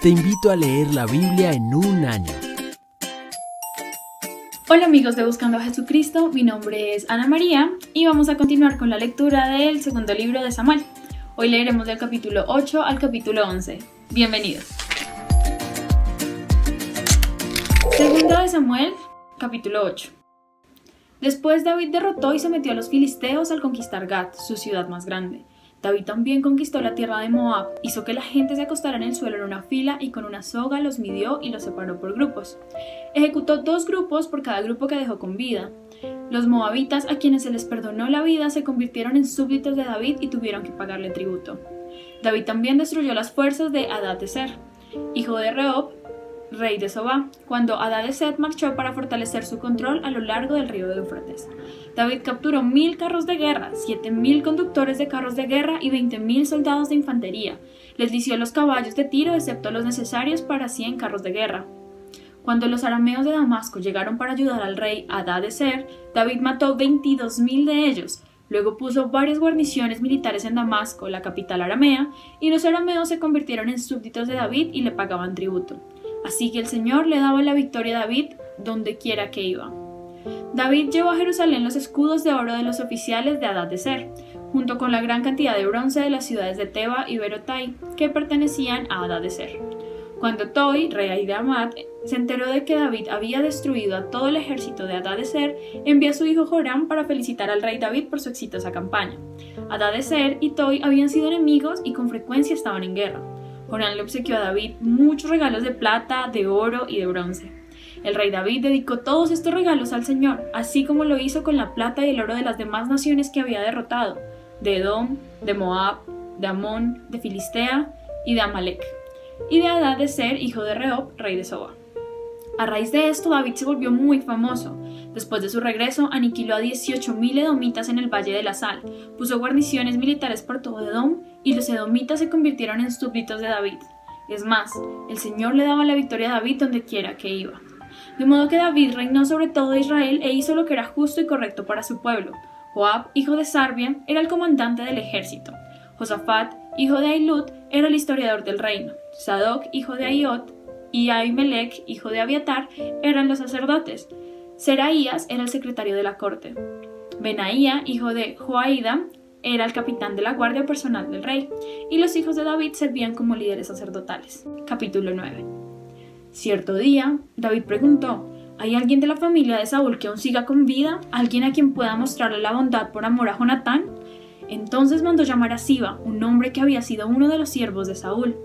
Te invito a leer la Biblia en un año. Hola amigos de Buscando a Jesucristo, mi nombre es Ana María y vamos a continuar con la lectura del segundo libro de Samuel. Hoy leeremos del capítulo 8 al capítulo 11. Bienvenidos. Segunda de Samuel, capítulo 8. Después David derrotó y sometió a los filisteos al conquistar Gat, su ciudad más grande. David también conquistó la tierra de Moab, hizo que la gente se acostara en el suelo en una fila y con una soga los midió y los separó por grupos. Ejecutó 2 grupos por cada grupo que dejó con vida. Los moabitas, a quienes se les perdonó la vida, se convirtieron en súbditos de David y tuvieron que pagarle tributo. David también destruyó las fuerzas de Hadadezer, hijo de Rehob, rey de Sobá, cuando Hadadezer marchó para fortalecer su control a lo largo del río de Éufrates. David capturó 1000 carros de guerra, 7000 conductores de carros de guerra y 20.000 soldados de infantería. Les lició los caballos de tiro, excepto los necesarios para 100 carros de guerra. Cuando los arameos de Damasco llegaron para ayudar al rey Hadadezer, David mató 22.000 de ellos. Luego puso varias guarniciones militares en Damasco, la capital aramea, y los arameos se convirtieron en súbditos de David y le pagaban tributo. Así que el Señor le daba la victoria a David donde quiera que iba. David llevó a Jerusalén los escudos de oro de los oficiales de Hadadezer, junto con la gran cantidad de bronce de las ciudades de Teba y Berotai, que pertenecían a Hadadezer. Cuando Toi, rey de Amat, se enteró de que David había destruido a todo el ejército de Hadadezer, envió a su hijo Joram para felicitar al rey David por su exitosa campaña. Hadadezer y Toi habían sido enemigos y con frecuencia estaban en guerra. Joram le obsequió a David muchos regalos de plata, de oro y de bronce. El rey David dedicó todos estos regalos al Señor, así como lo hizo con la plata y el oro de las demás naciones que había derrotado, de Edom, de Moab, de Amón, de Filistea y de Amalek, y de Hadadezer, hijo de Rehob, rey de Sobá. A raíz de esto, David se volvió muy famoso. Después de su regreso, aniquiló a 18.000 edomitas en el Valle de la Sal, puso guarniciones militares por todo Edom, y los edomitas se convirtieron en súbditos de David. Es más, el Señor le daba la victoria a David donde quiera que iba. De modo que David reinó sobre todo Israel e hizo lo que era justo y correcto para su pueblo. Joab, hijo de Sarvia, era el comandante del ejército. Josafat, hijo de Ahilud, era el historiador del reino. Sadoc, hijo de Ahiot, y Ahimelech, hijo de Abiatar, eran los sacerdotes. Seraías era el secretario de la corte. Benaía, hijo de Joaída, era el capitán de la guardia personal del rey, y los hijos de David servían como líderes sacerdotales. Capítulo 9. Cierto día, David preguntó: ¿hay alguien de la familia de Saúl que aún siga con vida? ¿Alguien a quien pueda mostrarle la bondad por amor a Jonatán? Entonces mandó llamar a Siba, un hombre que había sido uno de los siervos de Saúl.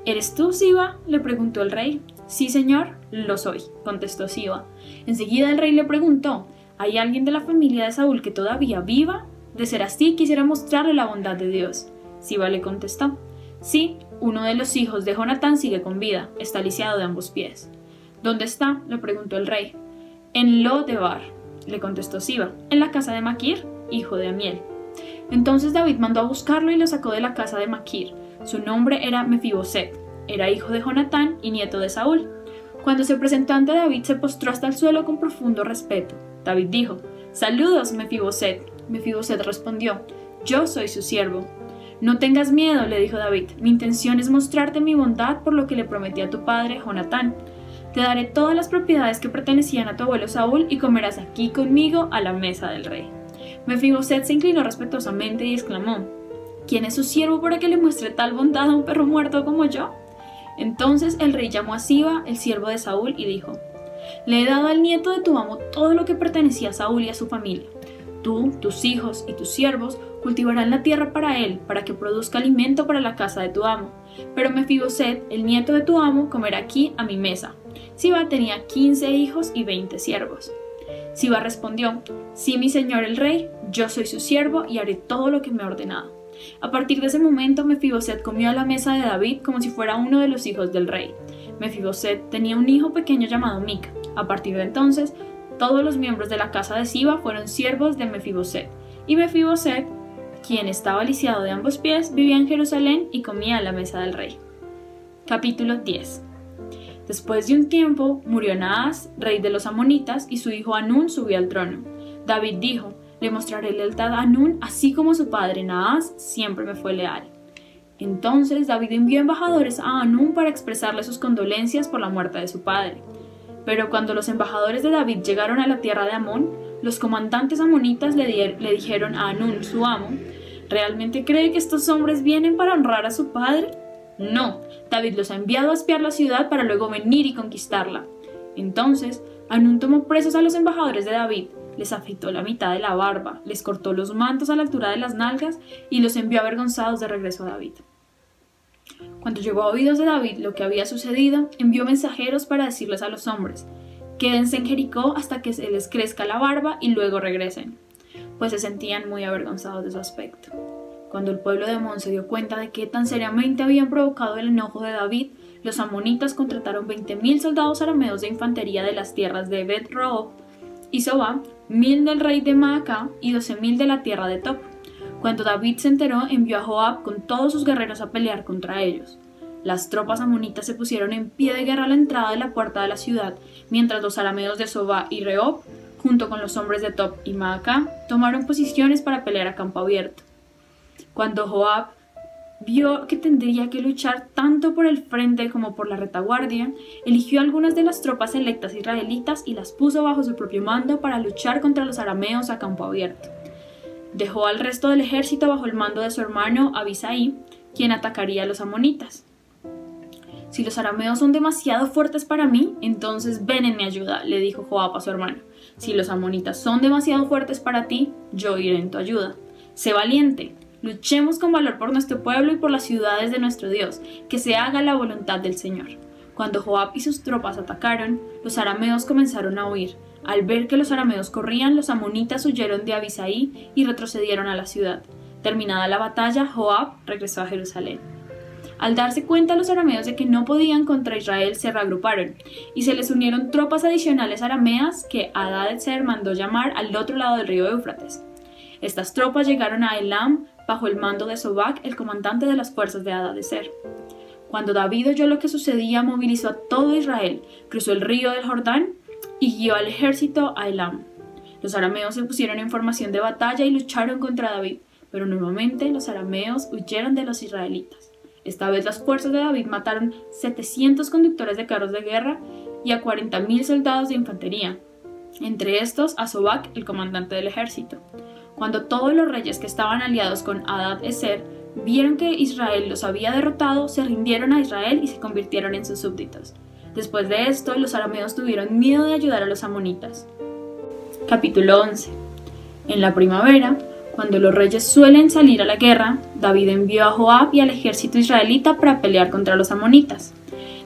¿Eres tú, Siba?, le preguntó el rey. Sí, señor, lo soy, contestó Siba. Enseguida el rey le preguntó: ¿hay alguien de la familia de Saúl que todavía viva? De ser así, quisiera mostrarle la bondad de Dios. Siba le contestó: sí, uno de los hijos de Jonatán sigue con vida, está lisiado de ambos pies. ¿Dónde está?, le preguntó el rey. En Lo-debar, le contestó Siba, en la casa de Maquir, hijo de Amiel. Entonces David mandó a buscarlo y lo sacó de la casa de Maquir. Su nombre era Mefiboset, era hijo de Jonatán y nieto de Saúl. Cuando se presentó ante David, se postró hasta el suelo con profundo respeto. David dijo: «Saludos, Mefiboset». Mefiboset respondió: «Yo soy su siervo». «No tengas miedo», le dijo David, «mi intención es mostrarte mi bondad por lo que le prometí a tu padre, Jonatán. Te daré todas las propiedades que pertenecían a tu abuelo Saúl y comerás aquí conmigo a la mesa del rey». Mefiboset se inclinó respetuosamente y exclamó: «¿Quién es su siervo para que le muestre tal bondad a un perro muerto como yo?». Entonces el rey llamó a Siba, el siervo de Saúl, y dijo: «Le he dado al nieto de tu amo todo lo que pertenecía a Saúl y a su familia. Tú, tus hijos y tus siervos cultivarán la tierra para él, para que produzca alimento para la casa de tu amo. Pero Mefiboset, el nieto de tu amo, comerá aquí a mi mesa». Siba tenía 15 hijos y 20 siervos. Siba respondió: «Sí, mi señor el rey, yo soy su siervo y haré todo lo que me ha ordenado». A partir de ese momento, Mefiboset comió a la mesa de David como si fuera uno de los hijos del rey. Mefiboset tenía un hijo pequeño llamado Mica. A partir de entonces, todos los miembros de la casa de Siba fueron siervos de Mefiboset, y Mefiboset, quien estaba lisiado de ambos pies, vivía en Jerusalén y comía a la mesa del rey. Capítulo 10. Después de un tiempo, murió Naas, rey de los amonitas, y su hijo Hanún subió al trono. David dijo: «Le mostraré lealtad a Hanún, así como su padre Naas siempre me fue leal». Entonces David envió embajadores a Hanún para expresarle sus condolencias por la muerte de su padre. Pero cuando los embajadores de David llegaron a la tierra de Amón, los comandantes amonitas le dijeron a Hanún, su amo: ¿realmente cree que estos hombres vienen para honrar a su padre? No, David los ha enviado a espiar la ciudad para luego venir y conquistarla. Entonces Hanún tomó presos a los embajadores de David, les afeitó la mitad de la barba, les cortó los mantos a la altura de las nalgas y los envió avergonzados de regreso a David. Cuando llegó a oídos de David lo que había sucedido, envió mensajeros para decirles a los hombres: quédense en Jericó hasta que se les crezca la barba y luego regresen, pues se sentían muy avergonzados de su aspecto. Cuando el pueblo de Amón se dio cuenta de qué tan seriamente habían provocado el enojo de David, los amonitas contrataron 20,000 soldados arameos de infantería de las tierras de Bet-Rehob y Sobá, 1,000 del rey de Maacá y 12,000 de la tierra de Tob. Cuando David se enteró, envió a Joab con todos sus guerreros a pelear contra ellos. Las tropas amonitas se pusieron en pie de guerra a la entrada de la puerta de la ciudad, mientras los arameos de Sobá y Rehob, junto con los hombres de Tob y Maacá, tomaron posiciones para pelear a campo abierto. Cuando Joab vio que tendría que luchar tanto por el frente como por la retaguardia, eligió algunas de las tropas electas israelitas y las puso bajo su propio mando para luchar contra los arameos a campo abierto. Dejó al resto del ejército bajo el mando de su hermano Abisai, quien atacaría a los amonitas. Si los arameos son demasiado fuertes para mí, entonces ven en mi ayuda, le dijo Joab a su hermano. Si los amonitas son demasiado fuertes para ti, yo iré en tu ayuda. Sé valiente, luchemos con valor por nuestro pueblo y por las ciudades de nuestro Dios, que se haga la voluntad del Señor. Cuando Joab y sus tropas atacaron, los arameos comenzaron a huir. Al ver que los arameos corrían, los amonitas huyeron de Abisai y retrocedieron a la ciudad. Terminada la batalla, Joab regresó a Jerusalén. Al darse cuenta los arameos de que no podían contra Israel, se reagruparon, y se les unieron tropas adicionales arameas que Hadad-Ezer mandó llamar al otro lado del río Éufrates. Estas tropas llegaron a Elam bajo el mando de Sobac, el comandante de las fuerzas de Hadad-Ezer. Cuando David oyó lo que sucedía, movilizó a todo Israel, cruzó el río del Jordán y guió al ejército a Elam. Los arameos se pusieron en formación de batalla y lucharon contra David, pero nuevamente los arameos huyeron de los israelitas. Esta vez las fuerzas de David mataron 700 conductores de carros de guerra y a 40,000 soldados de infantería, entre estos a Sobac, el comandante del ejército. Cuando todos los reyes que estaban aliados con Hadad-Ezer vieron que Israel los había derrotado, se rindieron a Israel y se convirtieron en sus súbditos. Después de esto, los arameos tuvieron miedo de ayudar a los amonitas. Capítulo 11. En la primavera, cuando los reyes suelen salir a la guerra, David envió a Joab y al ejército israelita para pelear contra los amonitas.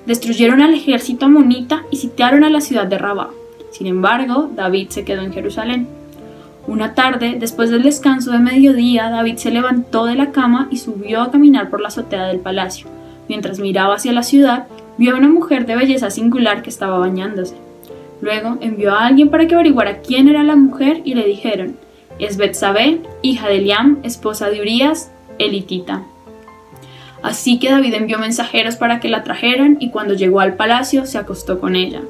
Destruyeron al ejército amonita y sitiaron a la ciudad de Rabá. Sin embargo, David se quedó en Jerusalén. Una tarde, después del descanso de mediodía, David se levantó de la cama y subió a caminar por la azotea del palacio. Mientras miraba hacia la ciudad, vio a una mujer de belleza singular que estaba bañándose. Luego envió a alguien para que averiguara quién era la mujer y le dijeron: es Betsabé, hija de Eliam, esposa de Urías, elitita. Así que David envió mensajeros para que la trajeran y cuando llegó al palacio se acostó con ella.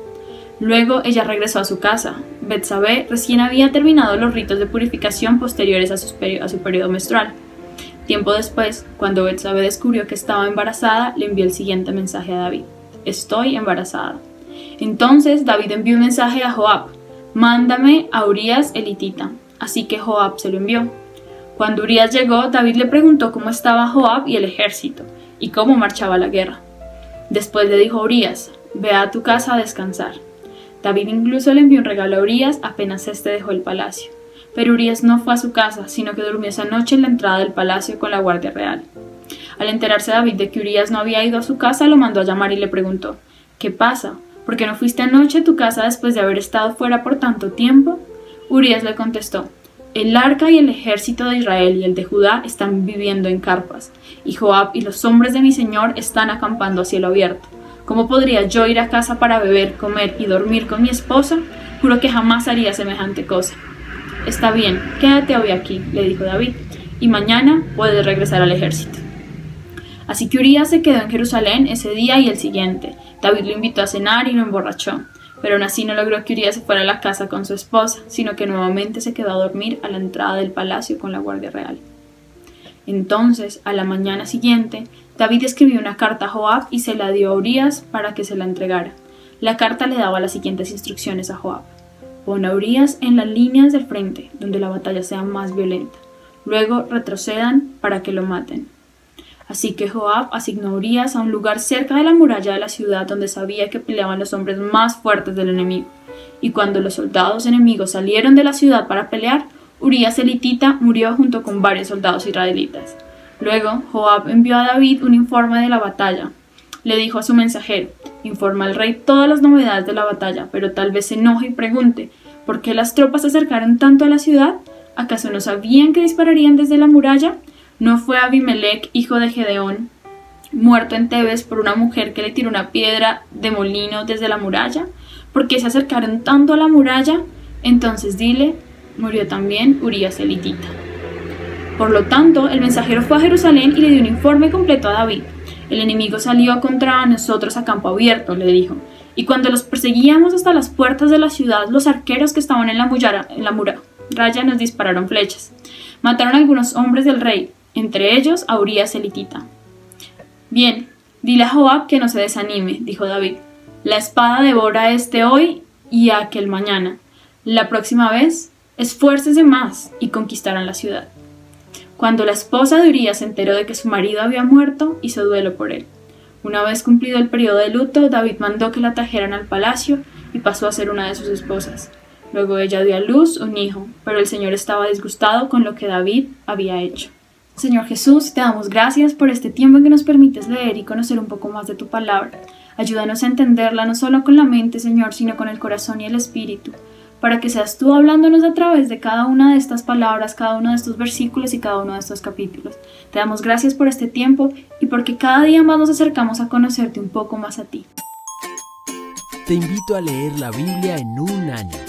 Luego ella regresó a su casa. Betsabé recién había terminado los ritos de purificación posteriores a su periodo menstrual. Tiempo después, cuando Betsabé descubrió que estaba embarazada, le envió el siguiente mensaje a David: estoy embarazada. Entonces David envió un mensaje a Joab: mándame a Urías elitita. Así que Joab se lo envió. Cuando Urías llegó, David le preguntó cómo estaba Joab y el ejército, y cómo marchaba la guerra. Después le dijo a Urías: ve a tu casa a descansar. David incluso le envió un regalo a Urías apenas éste dejó el palacio. Pero Urías no fue a su casa, sino que durmió esa noche en la entrada del palacio con la guardia real. Al enterarse David de que Urías no había ido a su casa, lo mandó a llamar y le preguntó: ¿qué pasa? ¿Por qué no fuiste anoche a tu casa después de haber estado fuera por tanto tiempo? Urías le contestó: el arca y el ejército de Israel y el de Judá están viviendo en carpas, y Joab y los hombres de mi señor están acampando a cielo abierto. ¿Cómo podría yo ir a casa para beber, comer y dormir con mi esposa? Juro que jamás haría semejante cosa. Está bien, quédate hoy aquí, le dijo David, y mañana puedes regresar al ejército. Así que Urías se quedó en Jerusalén ese día y el siguiente. David lo invitó a cenar y lo emborrachó. Pero aún así no logró que Urías se fuera a la casa con su esposa, sino que nuevamente se quedó a dormir a la entrada del palacio con la guardia real. Entonces, a la mañana siguiente, David escribió una carta a Joab y se la dio a Urías para que se la entregara. La carta le daba las siguientes instrucciones a Joab: pon a Urías en las líneas del frente, donde la batalla sea más violenta. Luego retrocedan para que lo maten. Así que Joab asignó a Urías a un lugar cerca de la muralla de la ciudad donde sabía que peleaban los hombres más fuertes del enemigo. Y cuando los soldados enemigos salieron de la ciudad para pelear, Urías elitita murió junto con varios soldados israelitas. Luego Joab envió a David un informe de la batalla. Le dijo a su mensajero: informa al rey todas las novedades de la batalla, pero tal vez se enoje y pregunte: ¿por qué las tropas se acercaron tanto a la ciudad? ¿Acaso no sabían que dispararían desde la muralla? ¿No fue Abimelech, hijo de Gedeón, muerto en Tebes por una mujer que le tiró una piedra de molino desde la muralla? ¿Por qué se acercaron tanto a la muralla? Entonces dile: murió también Urías elitita. Por lo tanto, el mensajero fue a Jerusalén y le dio un informe completo a David. El enemigo salió contra nosotros a campo abierto, le dijo, y cuando los perseguíamos hasta las puertas de la ciudad, los arqueros que estaban en la muralla nos dispararon flechas. Mataron a algunos hombres del rey, entre ellos a Urías elitita. Bien, dile a Joab que no se desanime, dijo David. La espada devora a este hoy y a aquel mañana. La próxima vez, esfuércese más y conquistarán la ciudad. Cuando la esposa de Urías se enteró de que su marido había muerto, hizo duelo por él. Una vez cumplido el periodo de luto, David mandó que la trajeran al palacio y pasó a ser una de sus esposas. Luego ella dio a luz un hijo, pero el Señor estaba disgustado con lo que David había hecho. Señor Jesús, te damos gracias por este tiempo en que nos permites leer y conocer un poco más de tu palabra. Ayúdanos a entenderla no solo con la mente, Señor, sino con el corazón y el espíritu, para que seas tú hablándonos a través de cada una de estas palabras, cada uno de estos versículos y cada uno de estos capítulos. Te damos gracias por este tiempo y porque cada día más nos acercamos a conocerte un poco más a ti. Te invito a leer la Biblia en un año.